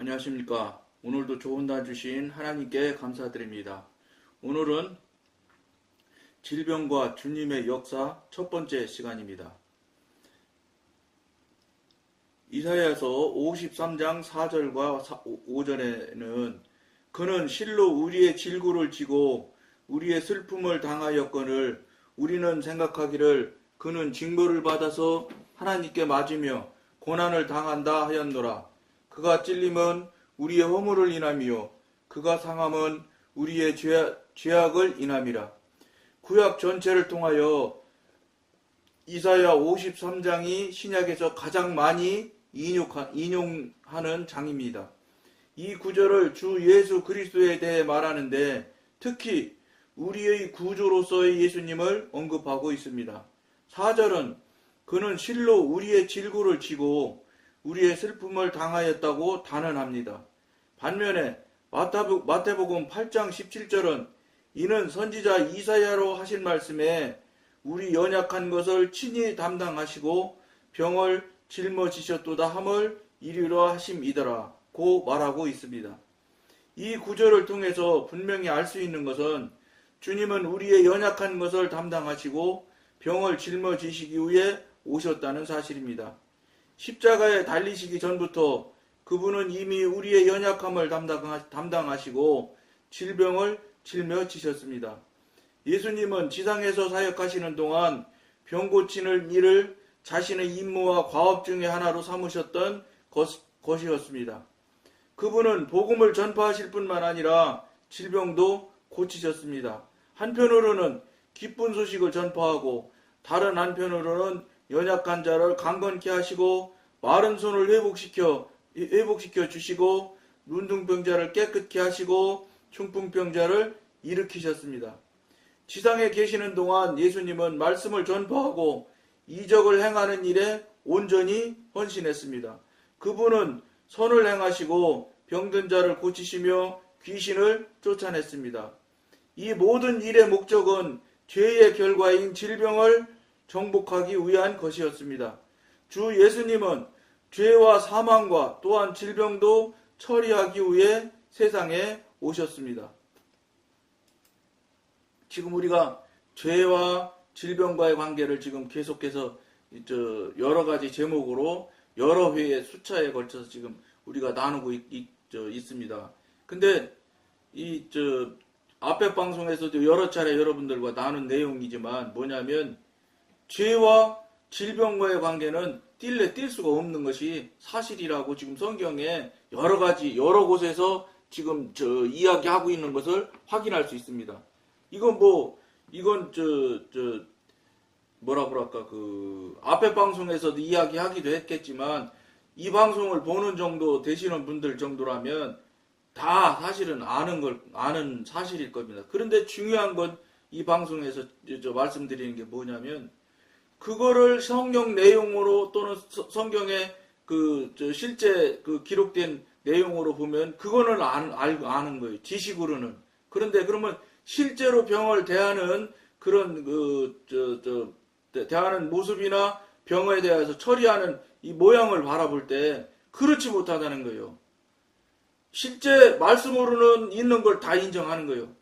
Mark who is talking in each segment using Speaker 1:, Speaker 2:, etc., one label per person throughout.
Speaker 1: 안녕하십니까. 오늘도 좋은 날 주신 하나님께 감사드립니다. 오늘은 질병과 주님의 역사 첫 번째 시간입니다. 이사야서 53장 4절과 5절에는 그는 실로 우리의 질고를 지고 우리의 슬픔을 당하였거늘 우리는 생각하기를 그는 징벌을 받아서 하나님께 맞으며 고난을 당한다 하였노라. 그가 찔림은 우리의 허물을 인함이요 그가 상함은 우리의 죄악을 인함이라. 구약 전체를 통하여 이사야 53장이 신약에서 가장 많이 인용하는 장입니다. 이 구절을 주 예수 그리스도에 대해 말하는데 특히 우리의 구주로서의 예수님을 언급하고 있습니다. 4절은 그는 실로 우리의 질고를 지고 우리의 슬픔을 당하였다고 단언합니다. 반면에 마태복음 8장 17절은 이는 선지자 이사야로 하신 말씀에 우리 연약한 것을 친히 담당하시고 병을 짊어지셨도다 함을 이루려 하심이더라 고 말하고 있습니다. 이 구절을 통해서 분명히 알 수 있는 것은 주님은 우리의 연약한 것을 담당하시고 병을 짊어지시기 위해 오셨다는 사실입니다. 십자가에 달리시기 전부터 그분은 이미 우리의 연약함을 담당하시고 질병을 짊어지셨습니다. 예수님은 지상에서 사역하시는 동안 병 고치는 일을 자신의 임무와 과업 중의 하나로 삼으셨던 것이었습니다. 그분은 복음을 전파하실 뿐만 아니라 질병도 고치셨습니다. 한편으로는 기쁜 소식을 전파하고 다른 한편으로는 연약한 자를 강건케 하시고 마른 손을 회복시켜 주시고 눈둥병자를 깨끗게 하시고 중풍병자를 일으키셨습니다. 지상에 계시는 동안 예수님은 말씀을 전파하고 이적을 행하는 일에 온전히 헌신했습니다. 그분은 선을 행하시고 병든 자를 고치시며 귀신을 쫓아냈습니다. 이 모든 일의 목적은 죄의 결과인 질병을 정복하기 위한 것이었습니다. 주 예수님은 죄와 사망과 또한 질병도 처리하기 위해 세상에 오셨습니다. 지금 우리가 죄와 질병과의 관계를 지금 계속해서 여러 가지 제목으로 여러 회의 수차에 걸쳐서 지금 우리가 나누고 있습니다. 근데 앞에 방송에서도 여러 차례 여러분들과 나눈 내용이지만 뭐냐면 죄와 질병과의 관계는 뗄 수가 없는 것이 사실이라고 지금 성경에 여러 곳에서 지금 이야기하고 있는 것을 확인할 수 있습니다. 이건 뭐라 그럴까, 앞에 방송에서도 이야기하기도 했겠지만, 이 방송을 보는 정도 되시는 분들 정도라면, 다 사실은 아는 사실일 겁니다. 그런데 중요한 건 이 방송에서 말씀드리는 게 뭐냐면, 그거를 성경 내용으로 또는 성경에 실제 기록된 내용으로 보면, 그거는 아는 거예요. 지식으로는. 그런데 그러면 실제로 병을 대하는 그런 대하는 모습이나 병에 대해서 처리하는 이 모양을 바라볼 때 그렇지 못하다는 거예요. 실제 말씀으로는 있는 걸 다 인정하는 거예요.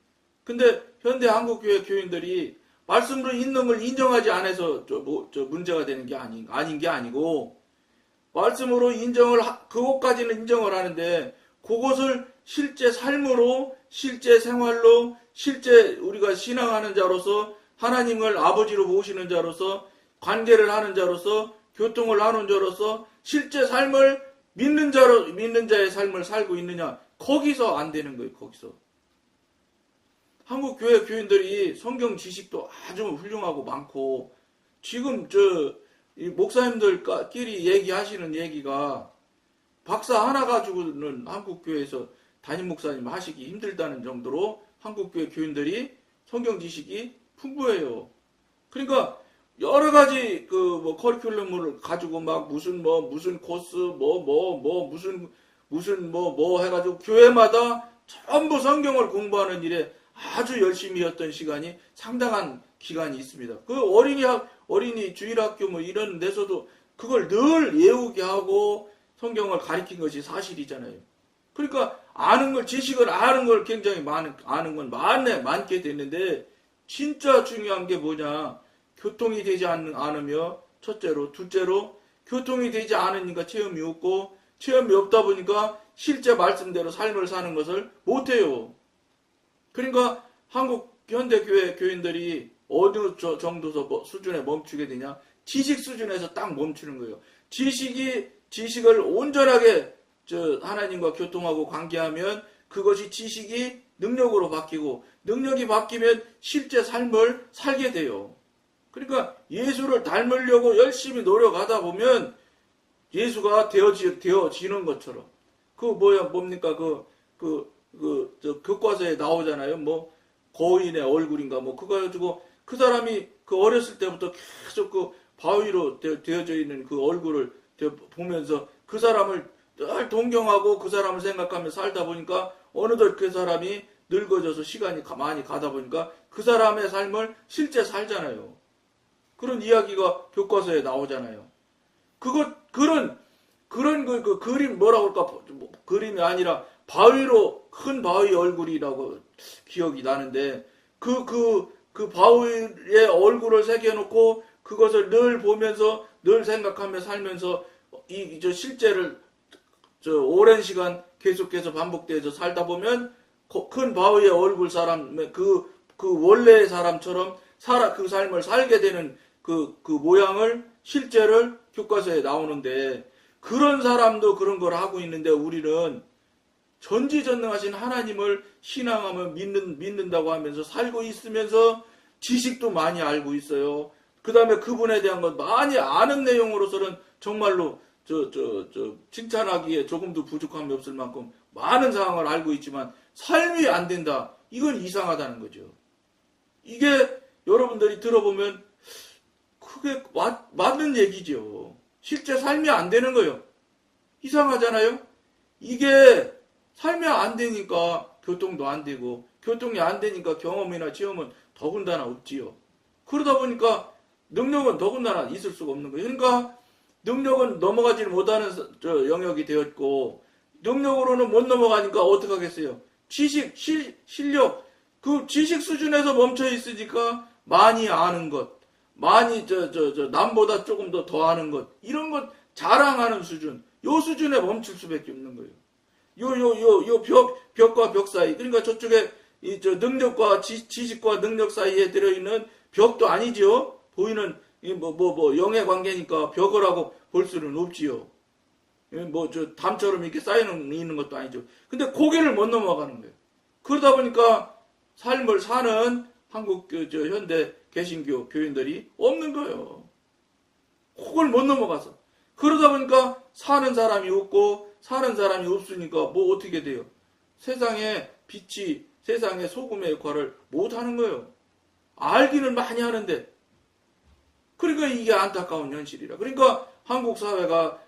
Speaker 1: 근데 현대 한국교회 교인들이 말씀으로 있는 걸 인정하지 않아서 문제가 되는 게 아닌 게 아니고 말씀으로 그것까지는 인정을 하는데 그것을 실제 삶으로 실제 생활로 실제 우리가 신앙하는 자로서 하나님을 아버지로 모시는 자로서 관계를 하는 자로서 교통을 하는 자로서 실제 삶을 믿는 자의 삶을 살고 있느냐, 거기서 안 되는 거예요. 거기서 한국 교회 교인들이 성경 지식도 아주 훌륭하고 많고 지금 목사님들끼리 얘기하시는 얘기가 박사 하나 가지고는 한국 교회에서 담임 목사님 하시기 힘들다는 정도로 한국 교회 교인들이 성경 지식이 풍부해요. 그러니까 여러 가지 커리큘럼을 가지고 막 무슨 코스 무슨 해가지고 교회마다 전부 성경을 공부하는 일에 아주 열심히였던 시간이 상당한 기간이 있습니다. 그 어린이 주일학교 이런 데서도 그걸 늘 외우게 하고 성경을 가리킨 것이 사실이잖아요. 그러니까 아는 걸, 지식을 아는 걸 굉장히 아는 건 많게 됐는데, 진짜 중요한 게 뭐냐? 교통이 되지 않으며, 첫째로, 둘째로, 교통이 되지 않으니까 체험이 없고, 체험이 없다 보니까 실제 말씀대로 삶을 사는 것을 못해요. 그러니까 한국 현대교회 교인들이 어느 정도 수준에 멈추게 되냐? 지식 수준에서 딱 멈추는 거예요. 지식을 온전하게 하나님과 교통하고 관계하면 그것이 지식이 능력으로 바뀌고, 능력이 바뀌면 실제 삶을 살게 돼요. 그러니까 예수를 닮으려고 열심히 노력하다 보면 예수가 되어지는 것처럼. 뭡니까? 교과서에 나오잖아요. 뭐, 거인의 얼굴인가, 뭐, 그거 가지고 그 사람이 어렸을 때부터 계속 바위로 되어져 있는 그 얼굴을 보면서 그 사람을 늘 동경하고 그 사람을 생각하며 살다 보니까 어느덧 그 사람이 늙어져서 시간이 많이 가다 보니까 그 사람의 삶을 실제 살잖아요. 그런 이야기가 교과서에 나오잖아요. 그런 그림 뭐라고 할까? 그림이 아니라 큰 바위 얼굴이라고 기억이 나는데 그 바위의 얼굴을 새겨놓고 그것을 늘 보면서 늘 생각하며 살면서 실제를 오랜 시간 계속해서 반복돼서 살다 보면 큰 바위의 얼굴 사람의 그 원래의 사람처럼 그 삶을 살게 되는 그 모양을 실제를 교과서에 나오는데, 그런 사람도 그런 걸 하고 있는데 우리는 전지전능하신 하나님을 신앙하며 믿는다고 하면서 살고 있으면서 지식도 많이 알고 있어요. 그 다음에 그분에 대한 것 많이 아는 내용으로서는 정말로 칭찬하기에 조금도 부족함이 없을 만큼 많은 상황을 알고 있지만 삶이 안 된다. 이건 이상하다는 거죠. 이게 여러분들이 들어보면 그게 맞는 얘기죠. 실제 삶이 안 되는 거예요. 이상하잖아요. 이게 삶이 안 되니까 교통도 안 되고, 교통이 안 되니까 경험이나 체험은 더군다나 없지요. 그러다 보니까 능력은 더군다나 있을 수가 없는 거예요. 그러니까 능력은 넘어가지 못하는 영역이 되었고, 능력으로는 못 넘어가니까 어떻게 하겠어요? 지식, 실력, 그 지식 수준에서 멈춰 있으니까 많이 아는 것, 많이 남보다 조금 더 아는 것, 이런 것 자랑하는 수준, 요 수준에 멈출 수밖에 없는 거예요. 요 벽과 벽 사이, 그러니까 저쪽에 능력과 지식과 능력 사이에 들어있는 벽도 아니지요. 보이는 영의 관계니까 벽을 하고 볼 수는 없지요. 담처럼 이렇게 쌓이는 있는 것도 아니죠. 근데 고개를 못 넘어가는 거예요. 그러다 보니까 삶을 사는 한국 현대 개신교 교인들이 없는 거예요. 그걸 못 넘어가서. 그러다 보니까 사는 사람이 없고, 사는 사람이 없으니까 뭐 어떻게 돼요? 세상의 빛이, 세상의 소금의 역할을 못 하는 거예요. 알기는 많이 하는데. 그러니까 이게 안타까운 현실이라. 그러니까 한국 사회가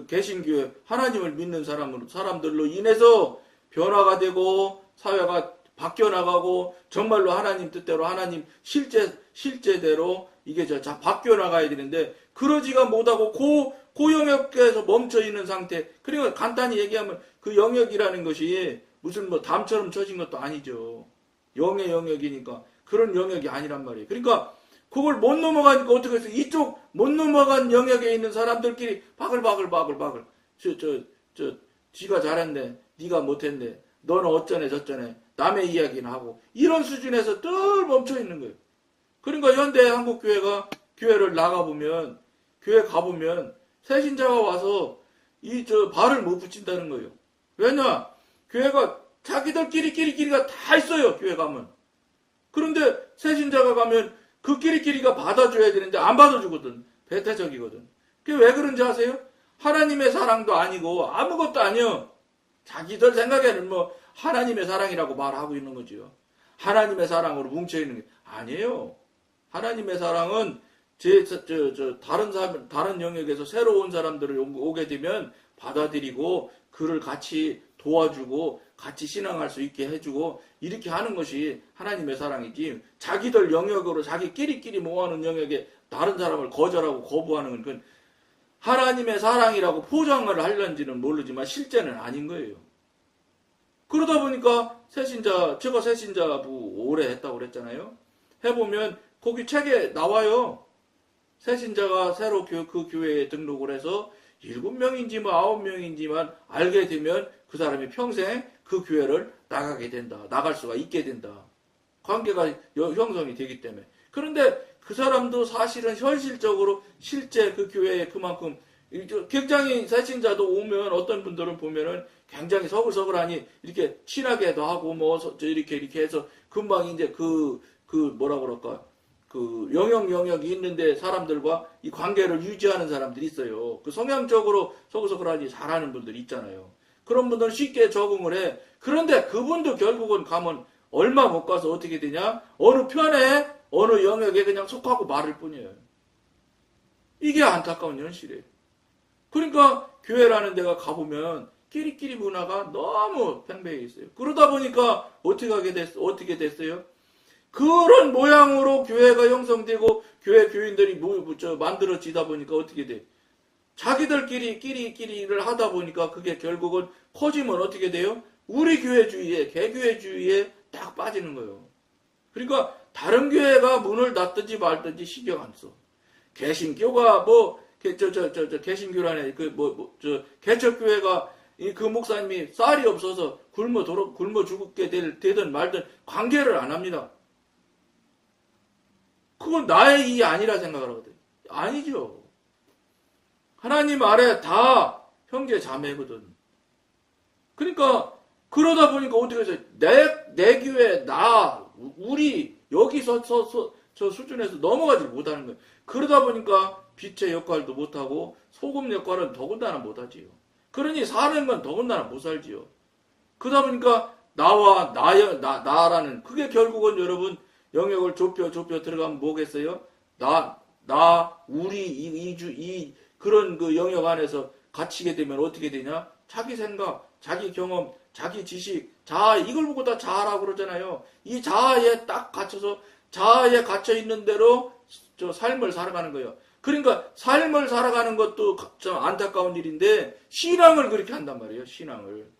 Speaker 1: 개신교회 하나님을 믿는 사람들로 인해서 변화가 되고 사회가 바뀌어 나가고 정말로 하나님 뜻대로 하나님 실제대로 이게 바뀌어 나가야 되는데 그러지가 못하고 그 영역에서 멈춰 있는 상태. 그러니까 간단히 얘기하면 그 영역이라는 것이 무슨 담처럼 쳐진 것도 아니죠. 영의 영역이니까 그런 영역이 아니란 말이에요. 그러니까 그걸 못 넘어가니까 어떻게 해서 이쪽 못 넘어간 영역에 있는 사람들끼리 바글바글 지가 잘했네, 네가 못했네, 너는 어쩌네 저쩌네, 남의 이야기는 하고 이런 수준에서 늘 멈춰 있는 거예요. 그러니까 현대 한국 교회를 나가보면, 교회 가보면 새신자가 와서 발을 못 붙인다는 거예요. 왜냐? 교회가 자기들끼리가 다 있어요. 교회 가면. 그런데 새신자가 가면 그 끼리끼리가 받아줘야 되는데 안 받아주거든. 배타적이거든. 그게 왜 그런지 아세요? 하나님의 사랑도 아니고 아무것도 아니요. 자기들 생각에는 하나님의 사랑이라고 말하고 있는 거죠. 하나님의 사랑으로 뭉쳐있는 게 아니에요. 하나님의 사랑은 다른 영역에서 새로운 사람들을 오게 되면 받아들이고 그를 같이 도와주고 같이 신앙할 수 있게 해주고 이렇게 하는 것이 하나님의 사랑이지, 자기들 영역으로 자기끼리 모아놓은 영역에 다른 사람을 거절하고 거부하는 건 하나님의 사랑이라고 포장을 하려는지는 모르지만 실제는 아닌 거예요. 그러다 보니까 제가 새신자부 오래 했다고 그랬잖아요. 해보면 거기 책에 나와요. 새신자가 새로 그 교회에 등록을 해서 7명인지 뭐 9명인지만 알게 되면 그 사람이 평생 그 교회를 나가게 된다. 나갈 수가 있게 된다. 관계가 형성이 되기 때문에. 그런데 그 사람도 사실은 현실적으로 실제 그 교회에 그만큼 굉장히 새신자도 오면 어떤 분들은 보면은 굉장히 서글서글하니 이렇게 친하게도 하고 뭐 이렇게 해서 금방 이제 뭐라 그럴까 그 영역이 있는데 사람들과 이 관계를 유지하는 사람들이 있어요. 그 성향적으로 서글서글하니 잘하는 분들이 있잖아요. 그런 분들은 쉽게 적응을 해. 그런데 그분도 결국은 가면 얼마 못 가서 어떻게 되냐? 어느 편에 어느 영역에 그냥 속하고 말을 뿐이에요. 이게 안타까운 현실이에요. 그러니까 교회라는 데가 가보면 끼리끼리 문화가 너무 팽배해 있어요. 그러다 보니까 어떻게 됐어요? 그런 모양으로 교회가 형성되고 교회 교인들이 만들어지다 보니까 어떻게 돼? 자기들끼리 끼리를 하다 보니까 그게 결국은 커지면 어떻게 돼요? 우리 교회주의에 개교회주의에 딱 빠지는 거예요. 그러니까 다른 교회가 문을 닫든지 말든지 신경 안 써. 개신교가 개신교라네 개척교회가 그 목사님이 쌀이 없어서 굶어 죽게 되든 말든 관계를 안 합니다. 그건 나의 일이 아니라 생각을 하거든. 아니죠. 하나님 아래 다 형제 자매거든. 그러니까 그러다 보니까 어떻게 해서 내 교회 우리 여기서 저 수준에서 넘어가지 못하는 거예요. 그러다 보니까 빛의 역할도 못하고 소금 역할은 더군다나 못하지요. 그러니 사는 건 더군다나 못 살지요. 그러다 보니까 나라는 그게 결국은 여러분 영역을 좁혀 들어가면 뭐겠어요? 우리 그런 그 영역 안에서 갇히게 되면 어떻게 되냐? 자기 생각, 자기 경험, 자기 지식, 자아, 이걸 보고 다 자아라고 그러잖아요. 이 자아에 딱 갇혀서 자아에 갇혀 있는 대로 저 삶을 살아가는 거예요. 그러니까 삶을 살아가는 것도 좀 안타까운 일인데 신앙을 그렇게 한단 말이에요. 신앙을.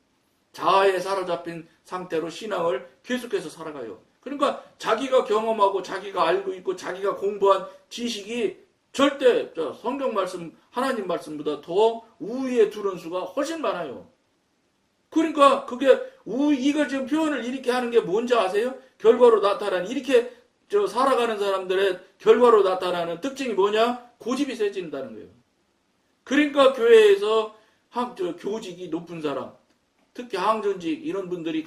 Speaker 1: 자아에 사로잡힌 상태로 신앙을 계속해서 살아가요. 그러니까 자기가 경험하고 자기가 알고 있고 자기가 공부한 지식이 절대 성경 말씀, 하나님 말씀보다 더 우위에 두는 수가 훨씬 많아요. 그러니까 이걸 지금 표현을 이렇게 하는 게 뭔지 아세요? 결과로 나타나는, 이렇게 살아가는 사람들의 결과로 나타나는 특징이 뭐냐? 고집이 세진다는 거예요. 그러니까 교회에서 교직이 높은 사람, 특히 항전직 이런 분들이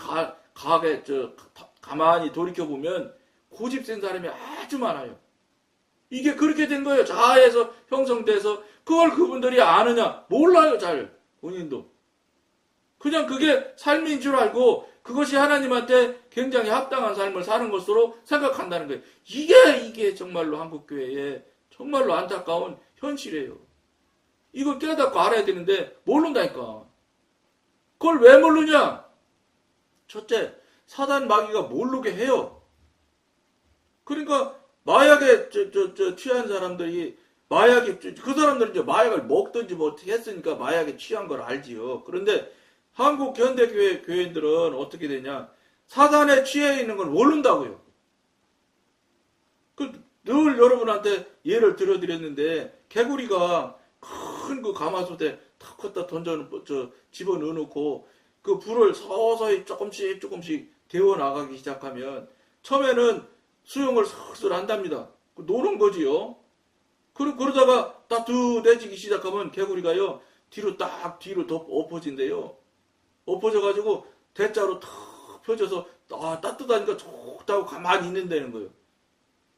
Speaker 1: 가만히 돌이켜보면 고집 센 사람이 아주 많아요. 이게 그렇게 된 거예요. 자아에서 형성돼서 그걸 그분들이 아느냐? 몰라요, 잘. 본인도. 그냥 그게 삶인 줄 알고 그것이 하나님한테 굉장히 합당한 삶을 사는 것으로 생각한다는 거예요. 이게 정말로 한국교회의 정말로 안타까운 현실이에요. 이걸 깨닫고 알아야 되는데 모른다니까. 그걸 왜 모르냐? 첫째, 사단 마귀가 모르게 해요. 그러니까 마약에 취한 사람들이 그 사람들은 이제 마약을 먹든지 뭐 어떻게 했으니까 마약에 취한 걸 알지요. 그런데 한국 현대교회 교인들은 어떻게 되냐? 사단에 취해 있는 걸 모른다고요. 늘 여러분한테 예를 들어드렸는데 개구리가 큰 그 가마솥에 탁 걷다 집어넣어 놓고 그 불을 서서히 조금씩 데워 나가기 시작하면 처음에는 수영을 슬슬 한답니다. 노는 거지요. 그러다가 따뜻해지기 시작하면 개구리가요 뒤로 엎어진대요. 엎어져가지고 대자로 탁 펴져서 따뜻하니까 좋다고 가만히 있는다는 거예요.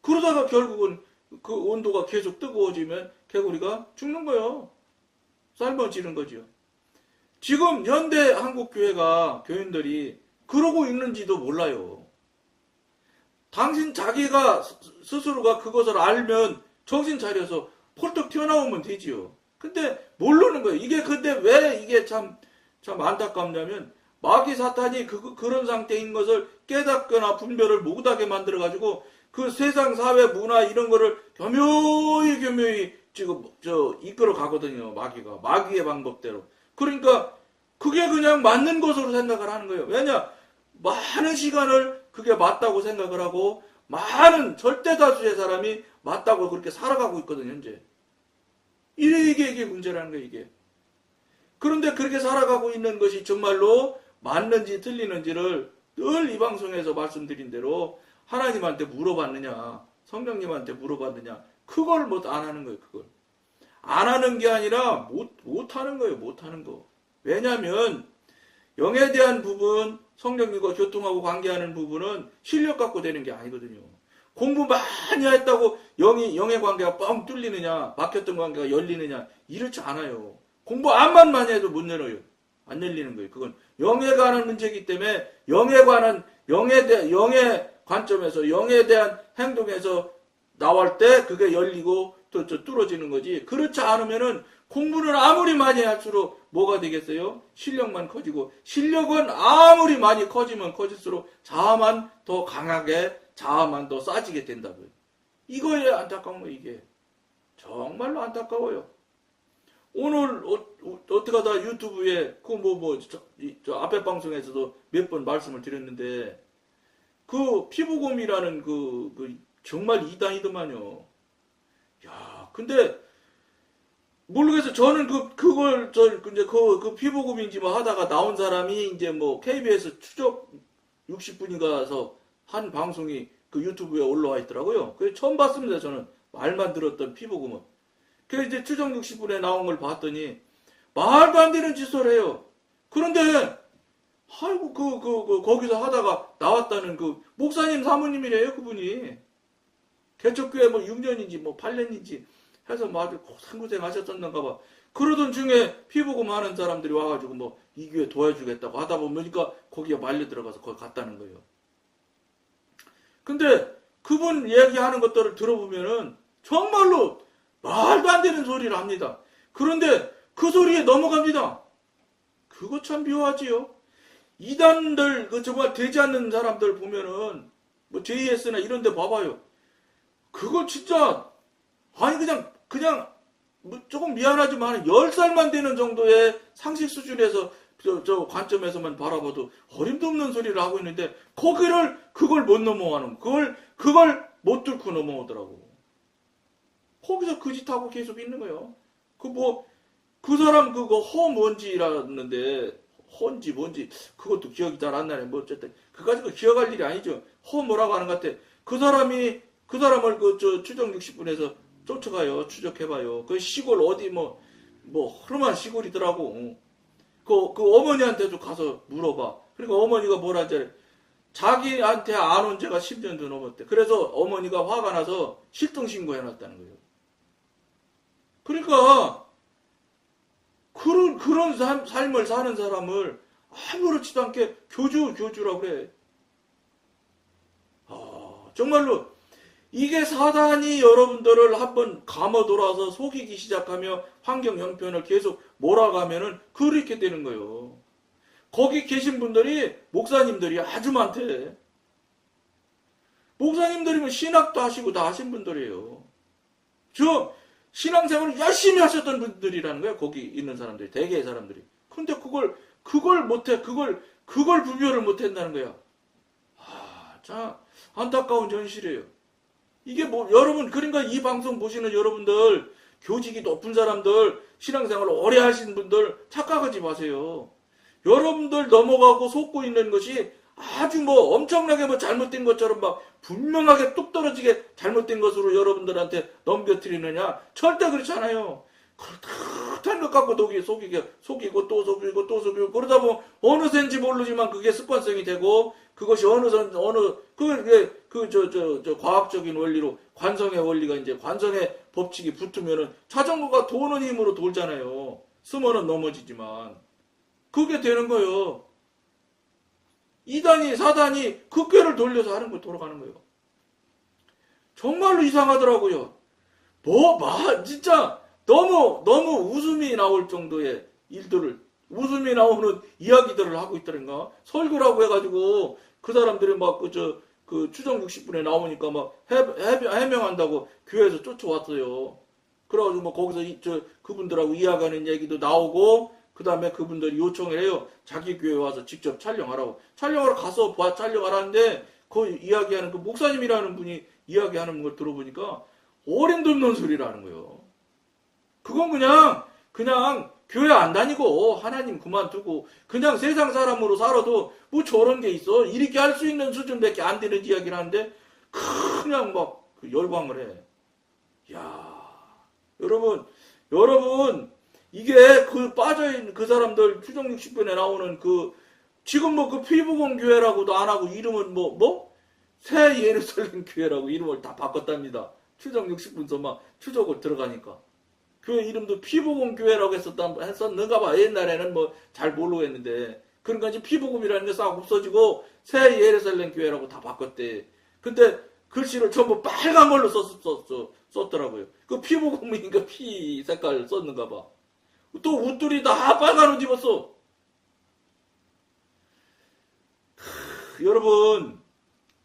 Speaker 1: 그러다가 결국은 그 온도가 계속 뜨거워지면 개구리가 죽는 거예요. 삶아지는 거죠. 지금 현대 한국 교회가 교인들이 그러고 있는지도 몰라요. 당신 자기가 스스로가 그것을 알면 정신 차려서 펄떡 튀어나오면 되지요. 근데 모르는 거예요. 근데 왜 이게 참 안타깝냐면 마귀 사탄이 그런 상태인 것을 깨닫거나 분별을 못하게 만들어가지고 그 세상 사회 문화 이런 거를 교묘히 지금 이끌어 가거든요. 마귀의 방법대로. 그러니까 그게 그게 그냥 맞는 것으로 생각을 하는 거예요. 왜냐? 많은 시간을 그게 맞다고 생각을 하고 많은 절대 다수의 사람이 맞다고 그렇게 살아가고 있거든요, 현재. 이게 문제라는 거예요, 이게. 그런데 그렇게 살아가고 있는 것이 정말로 맞는지 틀리는지를 늘 이 방송에서 말씀드린 대로 하나님한테 물어봤느냐, 성령님한테 물어봤느냐, 그걸 안 하는 거예요, 그걸. 안 하는 게 아니라 못 하는 거예요, 못 하는 거. 왜냐면 영에 대한 부분, 성령님과 교통하고 관계하는 부분은 실력 갖고 되는 게 아니거든요. 공부 많이 했다고 영의 관계가 뻥 뚫리느냐, 막혔던 관계가 열리느냐, 이렇지 않아요. 공부 암만 많이 해도 못 열어요. 안 열리는 거예요. 그건 영에 관한 문제이기 때문에 영에 영의 관점에서 영에 대한 행동에서 나올 때 그게 열리고 또 뚫어지는 거지. 그렇지 않으면은 공부는 아무리 많이 할수록 뭐가 되겠어요? 실력만 커지고, 실력은 아무리 많이 커지면 커질수록 자아만 더 강하게, 자아만 더 싸지게 된다고요. 이거에 안타까운 거예요, 이게. 정말로 안타까워요. 오늘 어떻게 하다 유튜브에 저 앞에 방송에서도 몇 번 말씀을 드렸는데, 그 피부곰이라는 정말 이단이더만요. 야, 근데 모르겠어요. 저는 그 피부곰인지 뭐 하다가 나온 사람이 이제 뭐 KBS 추적 60분인가서 한 방송이 그 유튜브에 올라와 있더라고요. 그래서 처음 봤습니다. 저는 말만 들었던 피부곰은. 그래서 이제 추적 60분에 나온 걸 봤더니 말도 안 되는 짓을 해요. 그런데 아이고 거기서 하다가 나왔다는 그 목사님 사모님이래요, 그분이. 개척교회 뭐 6년인지 뭐 8년인지 해서 뭐 아주 고생고생 하셨었는가 봐. 그러던 중에 피부곰 하는 사람들이 와가지고 뭐 이 교회 도와주겠다고 하다 보니까 거기에 말려 들어가서 거기 갔다는 거예요. 근데 그분 얘기하는 것들을 들어보면은 정말로 말도 안 되는 소리를 합니다. 그런데 그 소리에 넘어갑니다. 그거 참 묘하지요. 이단들, 정말 되지 않는 사람들 보면은 뭐 JS나 이런 데 봐봐요. 그거 진짜 아니 그냥 뭐 조금 미안하지만 10살만 되는 정도의 상식 수준에서 저 관점에서만 바라봐도 어림도 없는 소리를 하고 있는데 그걸 못 넘어가는 그걸 못 뚫고 넘어오더라고. 거기서 그 짓 하고 계속 있는 거예요. 그 사람 그거 허뭔지라는데 허인지 뭔지 그것도 기억이 잘 안 나네. 뭐 어쨌든 그까짓 기억할 일이 아니죠. 허 뭐라고 하는 것 같아. 그 사람을 추적 60분에서 쫓아가요. 추적해봐요. 그 시골 어디 뭐 흐름한 시골이더라고. 그 어머니한테도 가서 물어봐. 그러니까 어머니가 뭐라 하지? 자기한테 안 온 지가 10년도 넘었대. 그래서 어머니가 화가 나서 실종신고 해놨다는 거예요. 그러니까 그런 삶을 사는 사람을 아무렇지도 않게 교주라고 그래. 정말로 이게 사단이 여러분들을 한번 감아돌아서 속이기 시작하며 환경 형편을 계속 몰아가면은 그렇게 되는 거예요. 거기 계신 분들이 목사님들이 아주 많대. 목사님들이면 신학도 하시고 다 하신 분들이에요. 신앙생활을 열심히 하셨던 분들이라는 거예요. 거기 있는 사람들이, 대개의 사람들이. 근데 그걸 못해. 그걸 분별을 못한다는 거야. 참 안타까운 현실이에요. 이게 여러분, 그러니까 이 방송 보시는 여러분들, 교직이 높은 사람들, 신앙생활을 오래 하신 분들, 착각하지 마세요. 여러분들 넘어가고 속고 있는 것이 아주 엄청나게 잘못된 것처럼 분명하게 뚝 떨어지게 잘못된 것으로 여러분들한테 넘겨뜨리느냐? 절대 그렇지 않아요. 그렇다는 것 갖고 속이고 또 속이고 그러다 보면 어느샌지 모르지만 그게 습관성이 되고 그것이 과학적인 원리로 관성의 원리가 이제 관성의 법칙이 붙으면은 자전거가 도는 힘으로 돌잖아요. 쓰면은 넘어지지만 그게 되는 거예요. 이단이 사단이 그 꾀를 돌려서 하는 거 돌아가는 거예요. 정말로 이상하더라고요. 진짜 너무 웃음이 나올 정도의 일들을, 웃음이 나오는 이야기들을 하고 있더란가. 설교라고 해가지고 그 사람들이 추정 60분에 나오니까 해명한다고 교회에서 쫓아왔어요. 그래가지고 거기서 그분들하고 이야기하는 얘기도 나오고 그 다음에 그분들이 요청을 해요. 자기 교회 와서 직접 촬영하라고. 촬영하러 가서 촬영하라는데 그 이야기하는 그 목사님이라는 분이 이야기하는 걸 들어보니까 어림도 없는 소리를 하는 거예요. 그건 그냥 교회 안 다니고 하나님 그만두고 그냥 세상 사람으로 살아도 뭐 저런 게 있어. 이렇게 할 수 있는 수준밖에 안 되는 이야기를 하는데 그냥 막 그 열광을 해. 야, 여러분 이게 그 빠져있는 그 사람들 추정 60분에 나오는 그 지금 뭐 그 피부공 교회라고도 안 하고 이름은 새 예루살렘 교회라고 이름을 다 바꿨답니다. 추정 60분서 막 추적을 들어가니까. 교회 이름도 피복음 교회라고 했었는가 봐. 옛날에는 뭐 잘 모르겠는데. 그러니까 이제 피복음이라는 게 싹 없어지고 새 예루살렘 교회라고 다 바꿨대. 근데 글씨를 전부 빨간 걸로 썼더라고요. 그 피복음이니까 피 색깔 썼는가 봐. 또 옷들이 다 빨간 옷 입었어.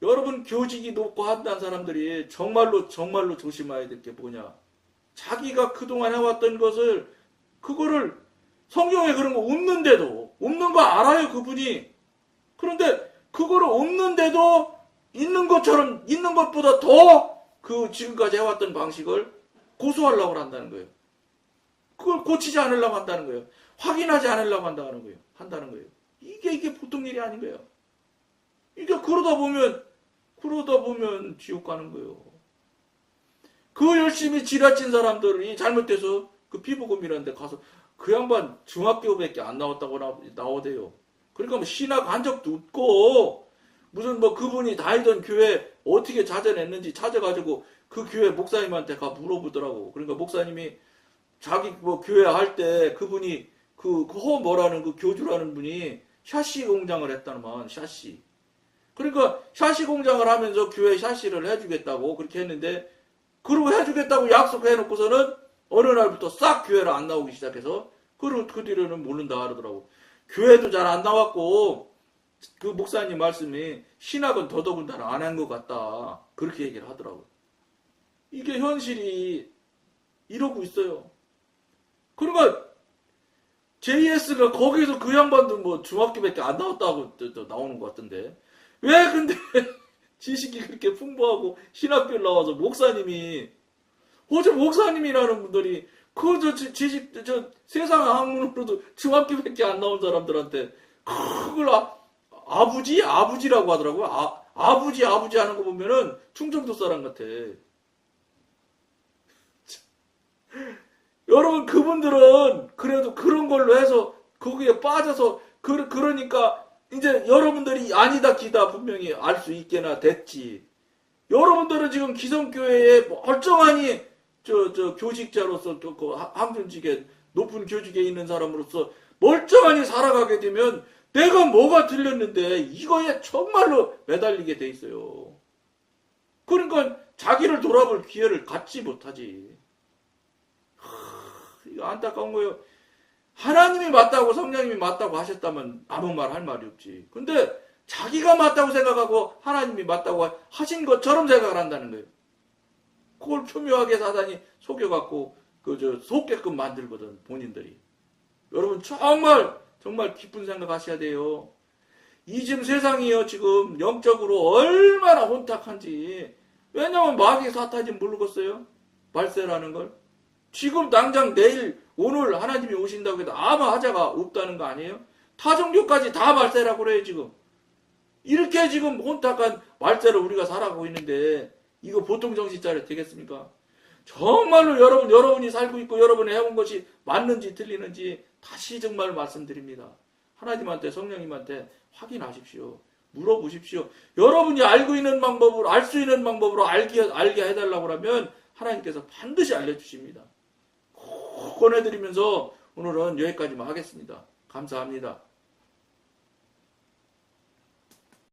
Speaker 1: 여러분 교직이 높고 한다는 사람들이 정말로 조심해야 될 게 뭐냐. 자기가 그동안 해왔던 것을 그거를 성경에 그런 거 없는데도 없는 거 알아요 그분이. 그런데 그거를 없는데도 있는 것처럼 있는 것보다 더 그 지금까지 해왔던 방식을 고수하려고 한다는 거예요. 그걸 고치지 않으려고 한다는 거예요. 확인하지 않으려고 한다는 거예요. 이게 보통 일이 아닌 거예요. 이게 그러다 보면 지옥 가는 거예요. 그 열심히 지라친 사람들이 잘못돼서 그 피복음이라는 데 가서 그 양반 중학교밖에 안 나왔다고 나오대요. 그러니까 뭐 신학 한 적도 없고 무슨 뭐 그분이 다니던 교회 어떻게 찾아냈는지 찾아가지고 그 교회 목사님한테 가 물어보더라고. 그러니까 목사님이 자기 뭐 교회 할 때 그분이 그 뭐라는 그 교주라는 분이 샤시 공장을 했다만 샤시. 그러니까 샤시 공장을 하면서 교회 샤시를 해주겠다고 그렇게 했는데 그러고 해주겠다고 약속해놓고서는 어느 날부터 싹 교회를 안 나오기 시작해서 그 뒤로는 모른다 하더라고. 교회도 잘 안 나왔고 그 목사님 말씀이 신학은 더더군다나 안 한 것 같다. 그렇게 얘기를 하더라고. 이게 현실이 이러고 있어요. 그러니까 JS가 거기서 그 양반도 뭐 중학교밖에 안 나왔다고 또 나오는 것 같던데 왜 근데 지식이 그렇게 풍부하고 신학교를 나와서 목사님이 어제 목사님이라는 분들이 세상 학문으로도 중학교밖에 안 나온 사람들한테 그걸 아버지라고 하더라고요. 아버지 하는 거 보면은 충청도 사람 같아. 여러분 그분들은 그래도 그런 걸로 해서 거기에 빠져서 그러니까 이제 여러분들이 아니다 기다 분명히 알 수 있게나 됐지. 여러분들은 지금 기성교회에 멀쩡하니 교직자로서 항준직에 높은 교직에 있는 사람으로서 멀쩡하니 살아가게 되면 내가 뭐가 틀렸는데 이거에 정말로 매달리게 돼 있어요. 그러니까 자기를 돌아볼 기회를 갖지 못하지. 이거 안타까운 거예요. 하나님이 맞다고 성령님이 맞다고 하셨다면 아무 말 할 말이 없지. 근데 자기가 맞다고 생각하고 하나님이 맞다고 하신 것처럼 생각을 한다는 거예요. 그걸 교묘하게 사단이 속여갖고 속게끔 만들거든 본인들이. 여러분 정말 기쁜 생각 하셔야 돼요. 이 지금 세상이요 지금 영적으로 얼마나 혼탁한지. 왜냐면 마귀 사탄이 모르겠어요. 말세라는 걸. 지금 당장 내일 오늘 하나님이 오신다고 해도 아무 하자가 없다는 거 아니에요? 타종교까지 다 말세라고 그래요 지금. 이렇게 지금 혼탁한 말세를 우리가 살아가고 있는데 이거 보통 정신차려 되겠습니까? 정말로 여러분이 살고 있고 여러분이 해온 것이 맞는지 틀리는지 다시 정말 말씀드립니다. 하나님한테 성령님한테 확인하십시오. 물어보십시오. 여러분이 알고 있는 방법으로 알 수 있는 방법으로 알게 해달라고 하면 하나님께서 반드시 알려주십니다. 꼭 권해드리면서 오늘은 여기까지만 하겠습니다. 감사합니다.